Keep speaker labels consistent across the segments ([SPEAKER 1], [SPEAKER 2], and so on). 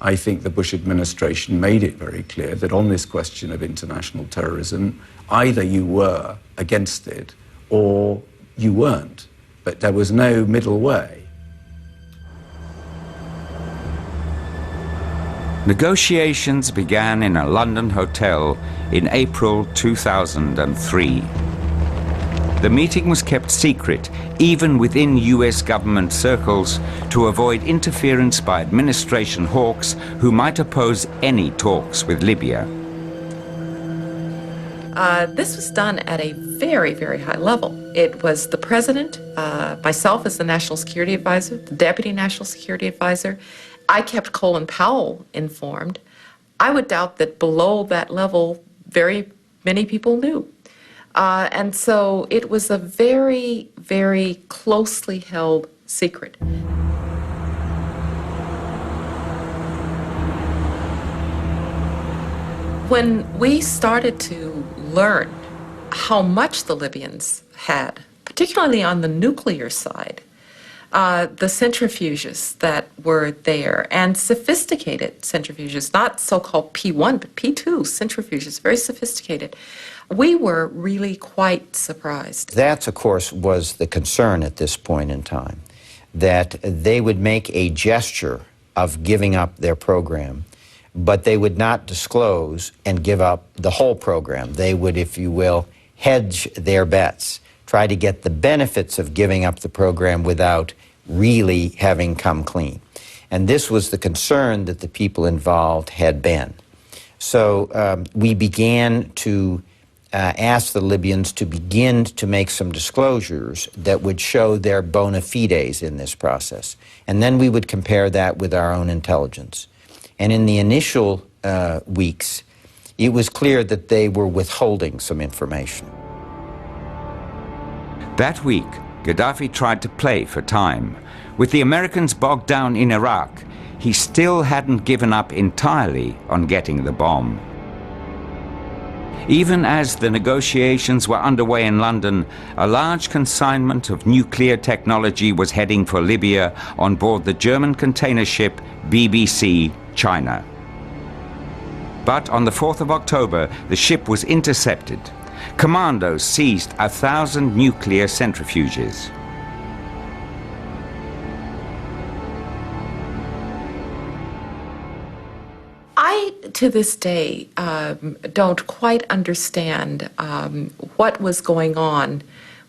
[SPEAKER 1] I think the Bush administration made it very clear that on this question of international terrorism, either you were against it or you weren't, but there was no middle way.
[SPEAKER 2] Negotiations began in a London hotel in April 2003. The meeting was kept secret, even within US government circles, to avoid interference by administration hawks who might oppose any talks with Libya.
[SPEAKER 3] This was done at a very, very high level. It was the president, myself as the National Security Advisor, the Deputy National Security Advisor. I kept Colin Powell informed. I would doubt that below that level, very many people knew. And so it was a very, very closely held secret. When we started to learn how much the Libyans had, particularly on the nuclear side, the centrifuges that were there, and sophisticated centrifuges, not so-called P1, but P2 centrifuges, very sophisticated, we were really quite surprised.
[SPEAKER 4] That, of course, was the concern at this point in time, that they would make a gesture of giving up their program, but they would not disclose and give up the whole program. They would, if you will, hedge their bets, try to get the benefits of giving up the program without really having come clean. And this was the concern that the people involved had been. So we began to ask the Libyans to begin to make some disclosures that would show their bona fides in this process. And then we would compare that with our own intelligence. And in the initial weeks, it was clear that they were withholding some information.
[SPEAKER 2] That week, Gaddafi tried to play for time. With the Americans bogged down in Iraq, he still hadn't given up entirely on getting the bomb. Even as the negotiations were underway in London, a large consignment of nuclear technology was heading for Libya on board the German container ship BBC China. But on the 4th of October, the ship was intercepted. Commandos seized 1,000 nuclear centrifuges.
[SPEAKER 3] I, to this day, don't quite understand what was going on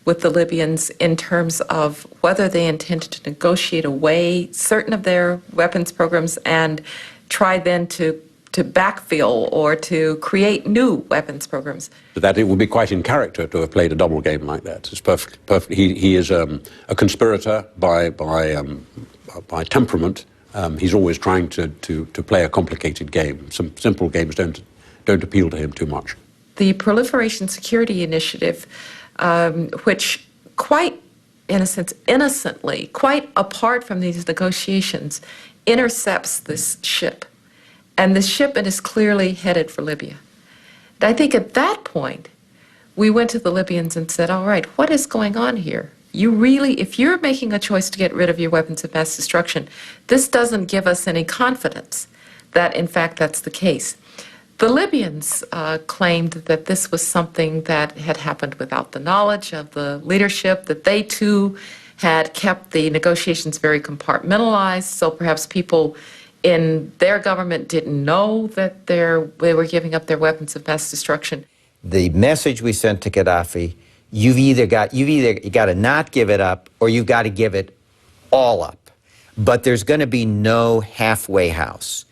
[SPEAKER 3] with the Libyans in terms of whether they intended to negotiate away certain of their weapons programs and try then to backfill or to create new weapons programs.
[SPEAKER 5] That it would be quite in character to have played a double game like that. It's perfect. He is a conspirator by temperament. He's always trying to play a complicated game. Some simple games don't appeal to him too much.
[SPEAKER 3] The Proliferation Security Initiative, which quite, in a sense, innocently, quite apart from these negotiations, intercepts this ship. And the shipment is clearly headed for Libya. And I think at that point, we went to the Libyans and said, all right, what is going on here? You really, if you're making a choice to get rid of your weapons of mass destruction, this doesn't give us any confidence that, in fact, that's the case. The Libyans claimed that this was something that had happened without the knowledge of the leadership, that they, too, had kept the negotiations very compartmentalized, so perhaps people in their government didn't know that they were giving up their weapons of mass destruction.
[SPEAKER 4] The message we sent to Gaddafi, you got to not give it up, or you've got to give it all up. But there's going to be no halfway house.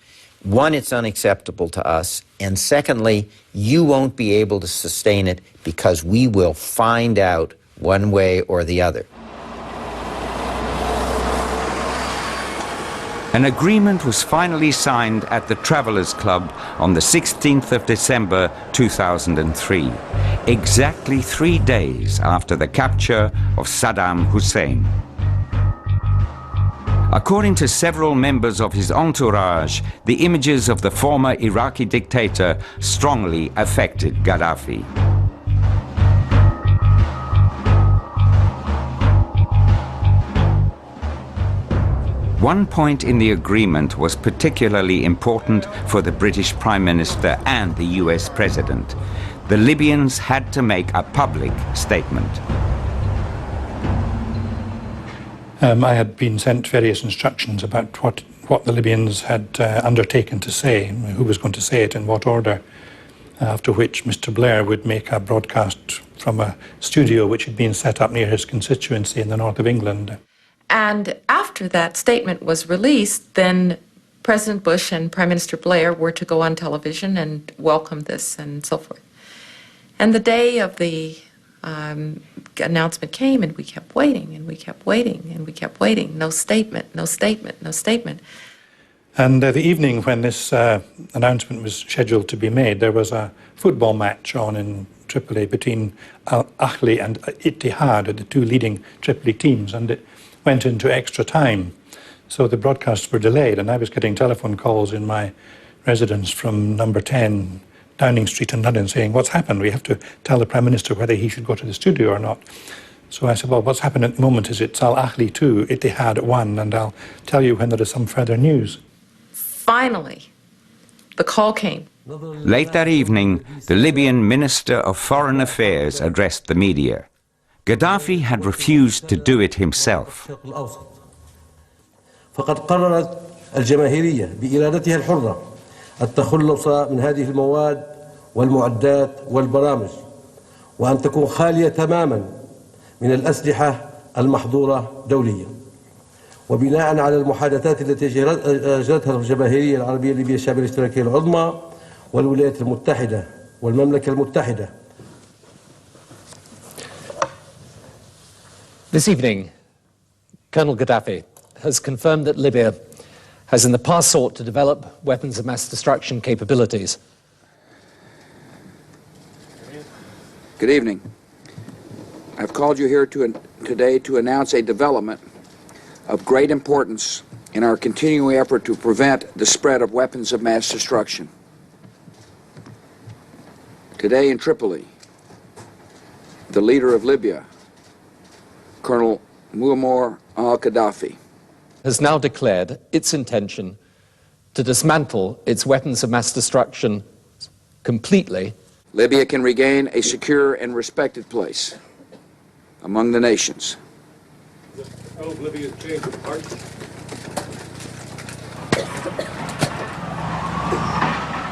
[SPEAKER 4] One, it's unacceptable to us, and secondly, you won't be able to sustain it because we will find out one way or the other.
[SPEAKER 2] An agreement was finally signed at the Travelers Club on the 16th of December 2003, exactly 3 days after the capture of Saddam Hussein. According to several members of his entourage, the images of the former Iraqi dictator strongly affected Gaddafi. One point in the agreement was particularly important for the British Prime Minister and the US President. The Libyans had to make a public statement.
[SPEAKER 6] I had been sent various instructions about what the Libyans had undertaken to say, who was going to say it in what order, after which Mr. Blair would make a broadcast from a studio which had been set up near his constituency in the north of England.
[SPEAKER 3] And after that statement was released, then President Bush and Prime Minister Blair were to go on television and welcome this and so forth. And the day of the announcement came, and we kept waiting, and we kept waiting, and we kept waiting. No statement, no statement, no statement.
[SPEAKER 6] And the evening when this announcement was scheduled to be made, there was a football match on in Tripoli between Al Ahly and Ittihad, the two leading Tripoli teams, and it went into extra time. So the broadcasts were delayed, and I was getting telephone calls in my residence from number 10 Downing Street in London saying, what's happened? We have to tell the Prime Minister whether he should go to the studio or not. So I said, well, what's happened at the moment is it's Al Ahly 2, Ittihad 1, and I'll tell you when there is some further news.
[SPEAKER 3] Finally, the call came.
[SPEAKER 2] Late that evening, the Libyan Minister of Foreign Affairs addressed the media. Gaddafi had refused to do it himself.
[SPEAKER 7] فقد قررت الجماهيرية بإرادتها الحرة التخلص من هذه المواد والمعدات والبرامج وأن تكون خالية تماما من الأسلحة المحظورة دوليا وبناء على المحادثات التي أجرتها الجماهيرية العربية الليبية الشعبية الاشتراكية العظمى والولايات المتحدة والمملكة المتحدة.
[SPEAKER 8] This evening, Colonel Gaddafi has confirmed that Libya has in the past sought to develop weapons of mass destruction capabilities.
[SPEAKER 9] Good evening. I've called you here today to announce a development of great importance in our continuing effort to prevent the spread of weapons of mass destruction. Today in Tripoli, the leader of Libya, Colonel Muammar al-Gaddafi,
[SPEAKER 8] has now declared its intention to dismantle its weapons of mass destruction completely.
[SPEAKER 9] Libya can regain a secure and respected place among the nations.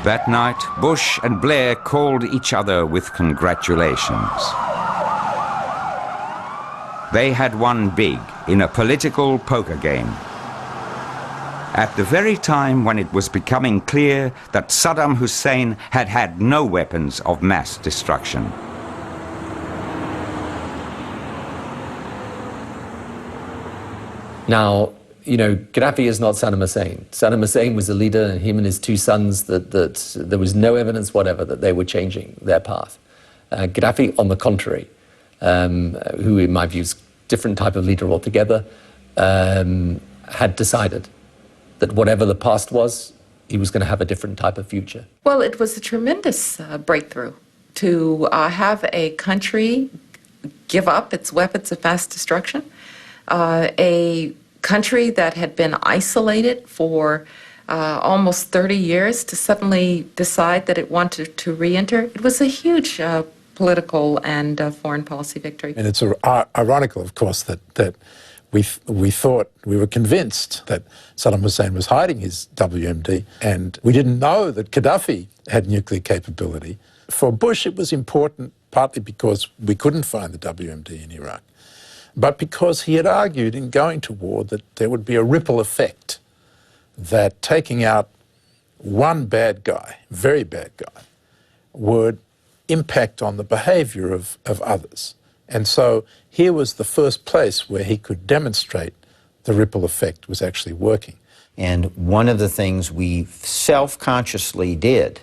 [SPEAKER 2] That night, Bush and Blair called each other with congratulations. They had won big in a political poker game. At the very time when it was becoming clear that Saddam Hussein had had no weapons of mass destruction.
[SPEAKER 8] Now, you know, Gaddafi is not Saddam Hussein. Saddam Hussein was the leader, and him and his two sons, that there was no evidence whatever that they were changing their path. Gaddafi, on the contrary, who in my view is a different type of leader altogether, had decided that whatever the past was, he was going to have a different type of future.
[SPEAKER 3] Well, it was a tremendous breakthrough to have a country give up its weapons of mass destruction, a country that had been isolated for almost 30 years to suddenly decide that it wanted to re-enter. It was a huge political and foreign policy victory.
[SPEAKER 10] And it's ironical, of course, that we thought, we were convinced that Saddam Hussein was hiding his WMD, and we didn't know that Gaddafi had nuclear capability. For Bush, it was important partly because we couldn't find the WMD in Iraq, but because he had argued in going to war that there would be a ripple effect, that taking out one bad guy, very bad guy, would impact on the behaviour of others. And so here was the first place where he could demonstrate the ripple effect was actually working.
[SPEAKER 4] And one of the things we self-consciously did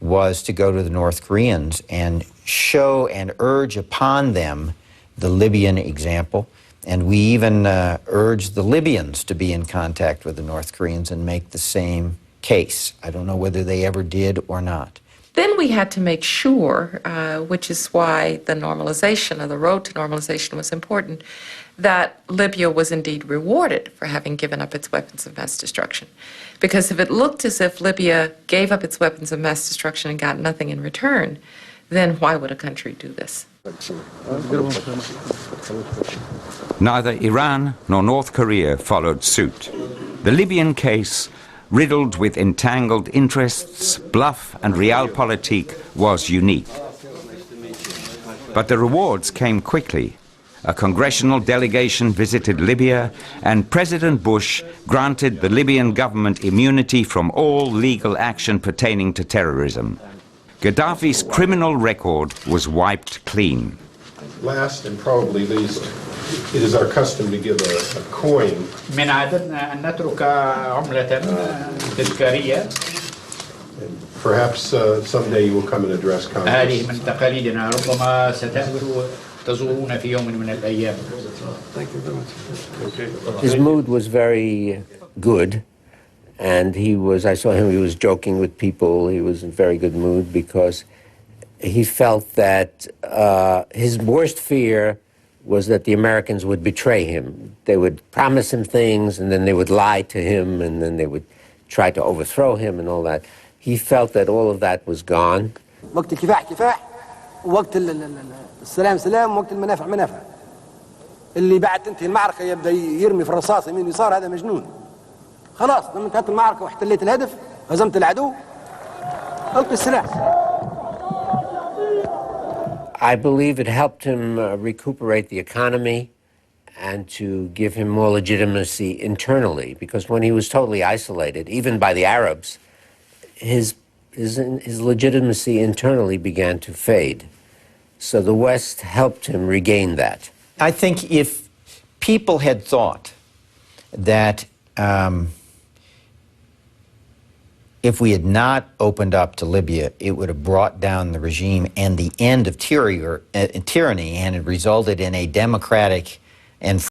[SPEAKER 4] was to go to the North Koreans and show and urge upon them the Libyan example. And we even urged the Libyans to be in contact with the North Koreans and make the same case. I don't know whether they ever did or not.
[SPEAKER 3] Then we had to make sure, which is why the normalization, or the road to normalization, was important, that Libya was indeed rewarded for having given up its weapons of mass destruction. Because if it looked as if Libya gave up its weapons of mass destruction and got nothing in return, then why would a country do this?
[SPEAKER 2] Neither Iran nor North Korea followed suit. The Libyan case, riddled with entangled interests, bluff and realpolitik, was unique. But the rewards came quickly. A congressional delegation visited Libya, and President Bush granted the Libyan government immunity from all legal action pertaining to terrorism. Gaddafi's criminal record was wiped clean.
[SPEAKER 11] Last and probably least, it is our custom to give a coin.
[SPEAKER 12] من عادتنا أن نترك عملة تذكارية.
[SPEAKER 11] Perhaps someday you will come and address Congress.
[SPEAKER 12] هذه من تقاليدنا، ربما ستأتوا تزورون في يوم من الأيام.
[SPEAKER 13] His mood was very good, and I saw him, he was joking with people. He was in very good mood because he felt that his worst fear was that the Americans would betray him. They would promise him things, and then they would lie to him, and then they would try to overthrow him and all that. He felt that all of that was gone.
[SPEAKER 14] وقت الكفاح كفاح، ووقت السلام سلام، ووقت المنافع منافع. اللي بعد تنتهي المعركة يبدأ يرمي في الرصاص يمين يسار، هذا مجنون. خلاص لما انتهت المعركة واحتليت الهدف، هزمت العدو، ألقي السلاح.
[SPEAKER 13] I believe it helped him recuperate the economy and to give him more legitimacy internally, because when he was totally isolated, even by the Arabs, his legitimacy internally began to fade. So the West helped him regain that.
[SPEAKER 4] I think if people had thought that if we had not opened up to Libya, it would have brought down the regime and the end of tyranny, and it resulted in a democratic and